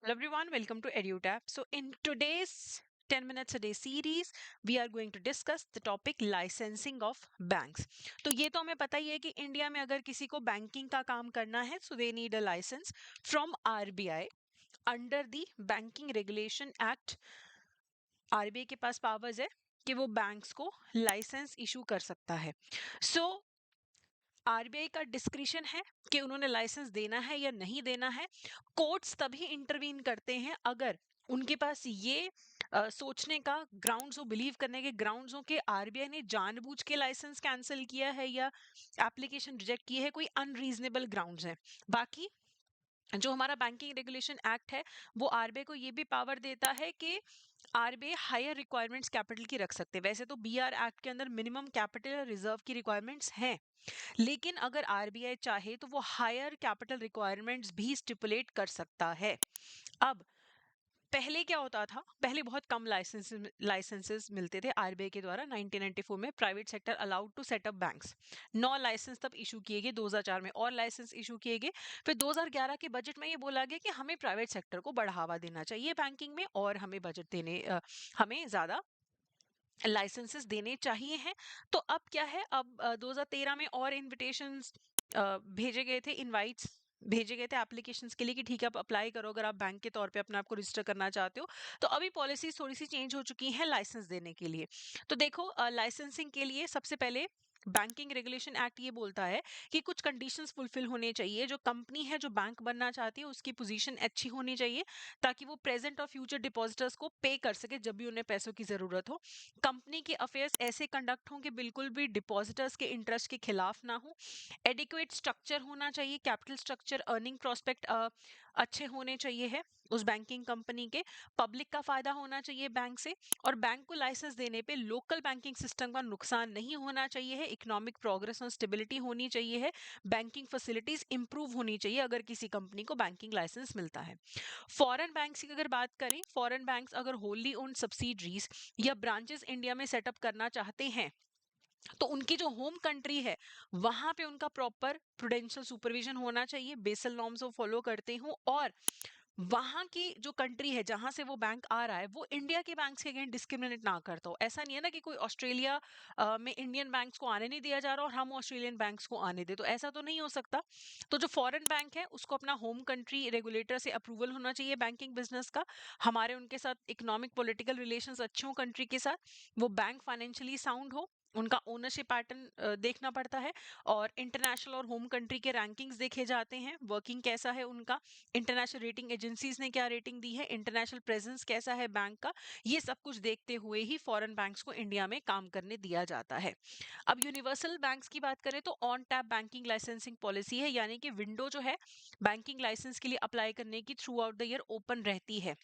Hello everyone, welcome to EduTap. So in today's 10 minutes a day series, we are going to discuss the topic licensing of banks. तो ये तो हमें पता ही है कि India में अगर किसी को बैंकिंग का काम करना है so they need a license from RBI under the Banking Regulation Act. RBI के पास पावर्स है कि वो बैंक्स को लाइसेंस इशू कर सकता है. सो आरबीआई का डिस्क्रिशन है कि उन्होंने लाइसेंस देना है या नहीं देना है. कोर्ट्स तभी इंटरवीन करते हैं अगर उनके पास ये सोचने का ग्राउंड्स हो, बिलीव करने के ग्राउंड्स हो कि आरबीआई ने जानबूझ के लाइसेंस कैंसिल किया है या एप्लीकेशन रिजेक्ट की है, कोई अनरीजनेबल ग्राउंड्स है. बाकी जो हमारा बैंकिंग रेगुलेशन एक्ट है वो आरबीआई को ये भी पावर देता है कि आरबीआई हायर रिक्वायरमेंट्स कैपिटल की रख सकते हैं. वैसे तो बीआर एक्ट के अंदर मिनिमम कैपिटल रिजर्व की रिक्वायरमेंट्स हैं, लेकिन अगर आरबीआई चाहे तो वो हायर कैपिटल रिक्वायरमेंट्स भी स्टिपुलेट कर सकता है. अब पहले क्या होता था, पहले बहुत कम लाइसेंसेस मिलते थे आरबीआई के द्वारा. 1994 में private sector allowed to set up banks. 9 licence तब इशू किए गए, 2004 में और लाइसेंस इशू किए गए. फिर 2011 के बजट में ये बोला गया कि हमें प्राइवेट सेक्टर को बढ़ावा देना चाहिए बैंकिंग में और हमें बजट देने हमें ज्यादा लाइसेंसेस देने चाहिए हैं. तो अब क्या है, अब 2013 में और इनविटेशंस भेजे गए थे, इनवाइट्स भेजे गए थे एप्लीकेशंस के लिए कि ठीक है आप अप्लाई करो अगर आप बैंक के तौर पे अपने आप को रजिस्टर करना चाहते हो. तो अभी पॉलिसीज थोड़ी सी चेंज हो चुकी हैं लाइसेंस देने के लिए. तो देखो, लाइसेंसिंग के लिए सबसे पहले बैंकिंग रेगुलेशन एक्ट ये बोलता है कि कुछ कंडीशंस फुलफिल होने चाहिए. जो कंपनी है जो बैंक बनना चाहती है उसकी पोजीशन अच्छी होनी चाहिए ताकि वो प्रेजेंट और फ्यूचर डिपॉजिटर्स को पे कर सके जब भी उन्हें पैसों की जरूरत हो. कंपनी के अफेयर्स ऐसे कंडक्ट हों कि बिल्कुल भी डिपॉजिटर्स के इंटरेस्ट के खिलाफ ना हो. एडिक्वेट स्ट्रक्चर होना चाहिए, कैपिटल स्ट्रक्चर, अर्निंग प्रोस्पेक्ट अच्छे होने चाहिए है उस बैंकिंग कंपनी के. पब्लिक का फायदा होना चाहिए बैंक से, और बैंक को लाइसेंस देने पे लोकल बैंकिंग सिस्टम का नुकसान नहीं होना चाहिए है. इकोनॉमिक प्रोग्रेस और स्टेबिलिटी होनी चाहिए है. बैंकिंग फैसिलिटीज इंप्रूव होनी चाहिए अगर किसी कंपनी को बैंकिंग लाइसेंस मिलता है. फॉरेन बैंक्स की अगर बात करें, फॉरेन बैंक्स अगर होली ओन्ड सब्सिडरीज या ब्रांचेस इंडिया में सेटअप करना चाहते हैं तो उनकी जो होम कंट्री है वहां पे उनका प्रॉपर प्रुडेंशियल सुपरविजन होना चाहिए, बेसल नॉर्म्स वो फॉलो करते हो, और वहां की जो कंट्री है जहां से वो बैंक आ रहा है वो इंडिया के बैंक्स के अगेंस्ट डिस्क्रिमिनेट ना करता हो. ऐसा नहीं है ना कि कोई ऑस्ट्रेलिया में इंडियन बैंक्स को आने नहीं दिया जा रहा और हम ऑस्ट्रेलियन बैंक्स को आने दे, तो ऐसा तो नहीं हो सकता. तो जो फॉरेन बैंक है उसको अपना होम कंट्री रेगुलेटर से अप्रूवल होना चाहिए बैंकिंग बिजनेस का. हमारे उनके साथ इकोनॉमिक पॉलिटिकल रिलेशंस अच्छे हो कंट्री के साथ, वो बैंक फाइनेंशियली साउंड हो, उनका ओनरशिप पैटर्न देखना पड़ता है, और इंटरनेशनल और होम कंट्री के रैंकिंग्स देखे जाते हैं, वर्किंग कैसा है उनका, इंटरनेशनल रेटिंग एजेंसीज ने क्या रेटिंग दी है, इंटरनेशनल प्रेजेंस कैसा है बैंक का. ये सब कुछ देखते हुए ही फॉरेन बैंक्स को इंडिया में काम करने दिया जाता है. अब यूनिवर्सल बैंक्स की बात करें तो on tap banking licensing policy है, यानी कि विंडो जो है बैंकिंग लाइसेंस के लिए अप्लाई करने की through out the year open रहती है.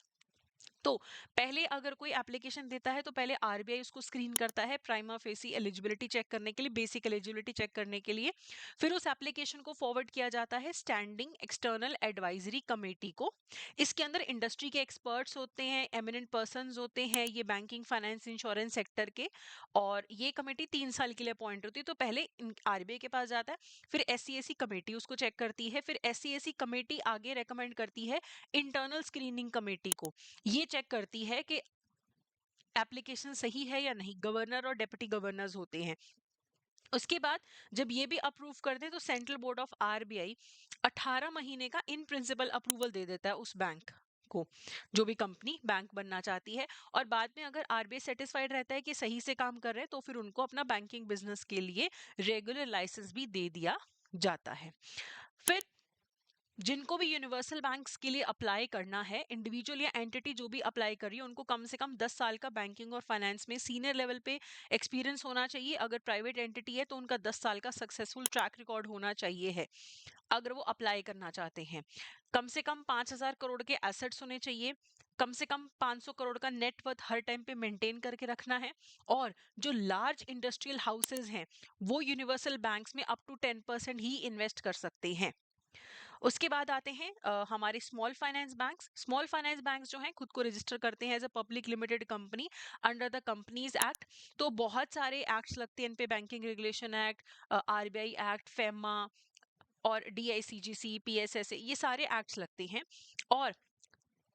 तो पहले अगर कोई एप्लीकेशन देता है तो पहले आरबीआई उसको स्क्रीन करता है प्राइमा फेसी एलिजिबिलिटी चेक करने के लिए, बेसिक एलिजिबिलिटी चेक करने के लिए. फिर उस एप्लीकेशन को फॉरवर्ड किया जाता है स्टैंडिंग एक्सटर्नल एडवाइजरी कमेटी को. इसके अंदर इंडस्ट्री के एक्सपर्ट्स होते हैं, एमिनेंट पर्संस होते हैं ये बैंकिंग फाइनेंस इंश्योरेंस सेक्टर के, और ये कमेटी 3 साल के लिए अपॉइंट होती है. तो पहले आरबीआई के पास जाता है, फिर एससीएसी कमेटी उसको चेक करती है, फिर एससीएसी कमेटी आगे रेकमेंड करती है इंटरनल स्क्रीनिंग कमेटी को. ये चेक करती है कि एप्लीकेशन सही है या नहीं. गवर्नर और डेप्यूटी गवर्नर्स होते हैं. उसके बाद जब ये भी अप्रूव कर दे तो सेंट्रल बोर्ड ऑफ आरबीआई 18 महीने का इन प्रिंसिपल अप्रूवल दे देता है उस बैंक को, जो भी कंपनी बैंक बनना चाहती है. और बाद में अगर आरबीआई सेटिस्फाइड रहता है कि सही से काम कर रहे हैं तो फिर उनको अपना बैंकिंग बिजनेस के लिए रेगुलर लाइसेंस भी दे दिया जाता है. फिर जिनको भी यूनिवर्सल बैंक्स के लिए अप्लाई करना है, इंडिविजुअल या एंटिटी जो भी अप्लाई कर रही है उनको कम से कम 10 साल का बैंकिंग और फाइनेंस में सीनियर लेवल पे एक्सपीरियंस होना चाहिए. अगर प्राइवेट एंटिटी है तो उनका 10 साल का सक्सेसफुल ट्रैक रिकॉर्ड होना चाहिए है अगर वो अप्लाई करना चाहते हैं. कम से कम 5,000 करोड़ के एसेट्स होने चाहिए. कम से कम 500 करोड़ का नेटवर्थ हर टाइम पे मेंटेन करके रखना है. और जो लार्ज इंडस्ट्रियल हाउसेज हैं वो यूनिवर्सल बैंक्स में अप टू 10% ही इन्वेस्ट कर सकते हैं. उसके बाद आते हैं हमारे small finance banks. Small finance banks जो हैं खुद को रजिस्टर करते हैं as a public limited company under the companies act. तो बहुत सारे एक्ट्स लगते हैं इन पे, banking regulation act, RBI act, FEMA और डीआईसीजीसी, पीएसएसए, ये सारे एक्ट्स लगते हैं. और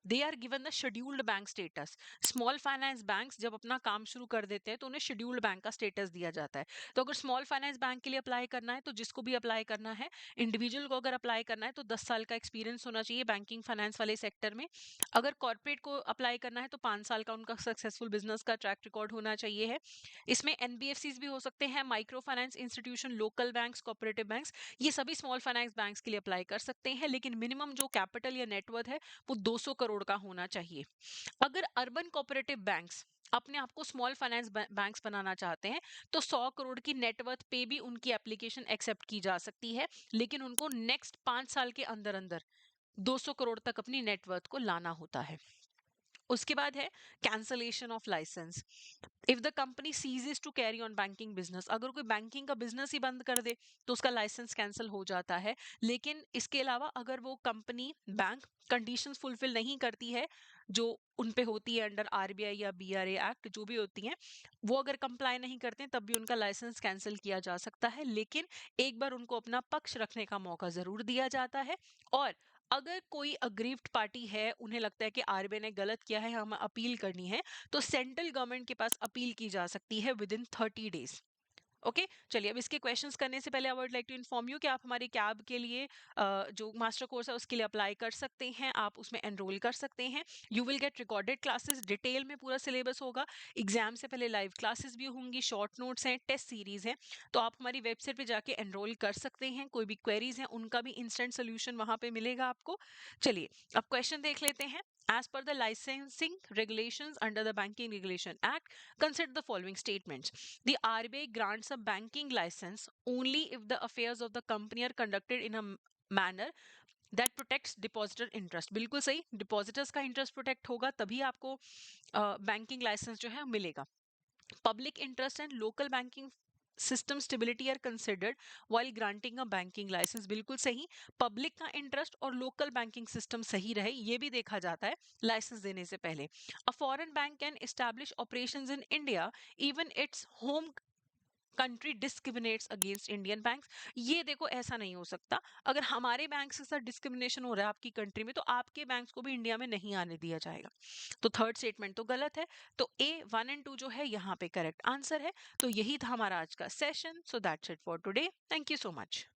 they are given the scheduled bank status. Small finance banks जब अपना काम शुरू कर देते हैं तो उन्हें शेड्यूल्ड बैंक का स्टेटस दिया जाता है। तो अगर स्मॉल फाइनेंस बैंक के लिए अप्लाई करना है तो जिसको भी अप्लाई करना है, इंडिविजुअल को अगर अप्लाई करना है तो 10 साल का एक्सपीरियंस होना चाहिए बैंकिंग फाइनेंस वाले सेक्टर में। अगर कॉर्पोरेट को अप्लाई करना है तो 5 साल का उनका सक्सेसफुल बिजनेस का ट्रैक रिकॉर्ड होना चाहिए है। इसमें एनबीएफसीज भी हो सकते हैं, micro finance institution, local banks, cooperative banks, ये सभी स्मॉल फाइनेंस बैंक्स के लिए अप्लाई कर सकते हैं, लेकिन मिनिमम जो कैपिटल या नेटवर्थ है वो 200 करोड़ का होना चाहिए। अगर अर्बन कोऑपरेटिव बैंक्स अपने आप को स्मॉल फाइनेंस बैंक्स बनाना चाहते हैं तो 100 करोड़ की नेटवर्थ पे भी उनकी एप्लीकेशन एक्सेप्ट की जा सकती है, लेकिन उनको नेक्स्ट 5 साल के अंदर अंदर 200 करोड़ तक अपनी नेटवर्थ को लाना होता है। उसके बाद है cancellation of licence. If the company ceases to carry on banking business, अगर कोई बैंकिंग का बिजनेस ही बंद कर दे तो उसका लाइसेंस कैंसिल हो जाता है। लेकिन इसके अलावा अगर वो कंपनी बैंक कंडीशंस फुलफिल नहीं करती है जो उन पे होती है अंडर आरबीआई या बीआरए एक्ट जो भी होती हैं, वो अगर कंप्लाई नहीं करते हैं तब भी उनका लाइसेंस कैंसिल किया जा सकता है, लेकिन एक बार उनको अपना पक्ष रखने का मौका जरूर दिया जाता है। और अगर कोई अग्रीव्ड पार्टी है, उन्हें लगता है कि आरबीआई ने गलत किया है, हमें अपील करनी है, तो सेंट्रल गवर्नमेंट के पास अपील की जा सकती है विद इन 30 डेज। ओके, चलिए अब इसके क्वेश्चंस करने से पहले I would like to inform you कि आप हमारे कैब के लिए जो मास्टर कोर्स है उसके लिए अप्लाई कर सकते हैं, आप उसमें एनरोल कर सकते हैं। You will get recorded classes, detail में पूरा सिलेबस होगा, एग्जाम से पहले लाइव क्लासेस भी होंगी, शॉर्ट नोट्स हैं, टेस्ट सीरीज है। तो आप हमारी वेबसाइट पे जाके एनरोल कर सकते हैं, कोई भी क्वेरीज हैं उनका भी इंस्टेंट सोल्यूशन वहां पे मिलेगा आपको। चलिए अब क्वेश्चन देख लेते हैं। As per the licensing regulations under the Banking Regulation Act, consider the following statements. The RBI grants a banking license only if the affairs of the company are conducted in a manner that protects depositor interest. बिल्कुल सही, depositors का interest protect होगा तभी आपको banking licence जो है मिलेगा। Public interest and local banking system stability are considered while granting a banking license. बिल्कुल सही, पब्लिक का इंटरेस्ट और लोकल बैंकिंग सिस्टम सही रहे ये भी देखा जाता है लाइसेंस देने से पहले। A foreign bank can establish operations in India even its home country discriminates against Indian banks. ये देखो ऐसा नहीं हो सकता, अगर हमारे बैंक के साथ डिस्क्रिमिनेशन हो रहा है आपकी कंट्री में तो आपके बैंक्स को भी इंडिया में नहीं आने दिया जाएगा। तो थर्ड स्टेटमेंट तो गलत है, तो ए 1 एंड 2 जो है यहाँ पे करेक्ट आंसर है। तो यही था हमारा आज का session. So that's it for today, thank you so much.